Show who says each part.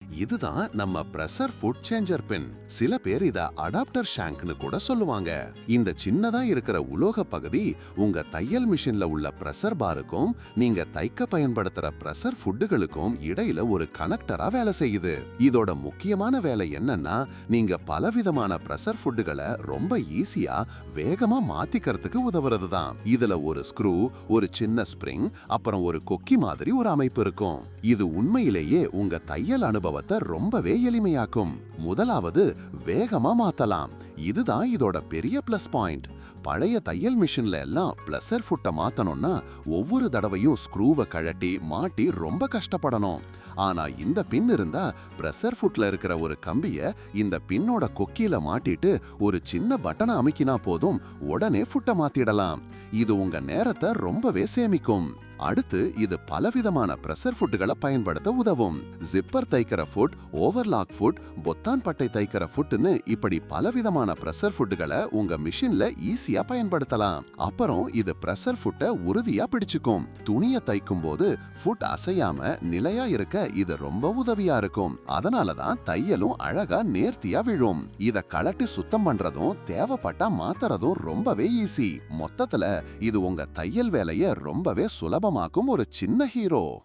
Speaker 1: இதுதான் நம்ம pressure food changer பின். சில பேர் இத அடாப்டர் ஷாங்க்னு கூட சொல்லுவாங்க. இந்த சின்னதா இருக்கிற உலோக பகுதி உங்க தையல் மிஷின்ல உள்ள பிரஷர் பாருக்கும் நீங்க தைக்க பயன்படுத்துற பிரஷர் ஃபுட்டுகளுக்கும் இடையில ஒரு கனெக்டரா வேலை செய்யுது. இதோட முக்கியமான வேலை என்னன்னா, நீங்க பலவிதமான பிரஷர் ஃபுட்டுகளை ரொம்ப ஈஸியா வேகமா மாத்திக்கிறதுக்கு உதவுறது தான். இதுல ஒரு ஸ்க்ரூ, ஒரு சின்ன ஸ்ப்ரிங், அப்புறம் ஒரு கொக்கி மாதிரி ஒரு அமைப்பு இருக்கும். இது உண்மையிலேயே உங்க தையல் அனுபவத்தை ரொம்பவே எளிமையாக்கும். முதலாவது, வேகமா மாத்தலாம். இதுதான் இதோட பெரிய பிளஸ் பாயிண்ட். பழைய தையல் மிஷின்ல எல்லாம் பிளஸர் ஃபுட்டை மாத்தணும்னா ஒவ்வொரு தடவையும் ஸ்க்ரூவை கழட்டி மாட்டி ரொம்ப கஷ்டப்படணும். ஆனா இந்த பின் இருந்தா பிரஷர் ஃபுட்ல இருக்கிற ஒரு கம்பிய இந்த பின்னோட கொக்கியில மாட்டிட்டு ஒரு சின்ன பட்டனை அமுக்கினா போதும், உடனே ஃபுட்டை மாத்திடலாம். இது உங்க நேரத்தை ரொம்பவே சேமிக்கும். அடுத்து, இது பலவிதமான பிரஷர் ஃபுட்டுகளை பயன்படுத்த உதவும். ஜிப்பர் தைக்கிற ஃபுட், ஓவர்லாக் ஃபுட், பொத்தான் பட்டை தைக்கிற ஃபுட்னு இப்படி பலவிதமான பிரஷர் ஃபுட்டுகளை உங்க மிஷின்ல ஈஸியா பயன்படுத்தலாம். அப்புறம் இது பிரஷர் ஃபுட்டை உறுதியா பிடிச்சுக்கும். துணியை தைக்கும் போது ஃபுட் அசையாம நிலையா இருக்க இது ரொம்ப உதவியா இருக்கும். அதனாலதான் தையலும் அழகா நேர்த்தியா விழும். இத கலட்டி சுத்தம் பண்றதும் தேவைப்பட்டா மாத்துறதும் ரொம்பவே ஈஸி. மொத்தத்துல இது உங்க தையல் வேலைய ரொம்பவே சுலபமாக்கும் ஒரு சின்ன ஹீரோ.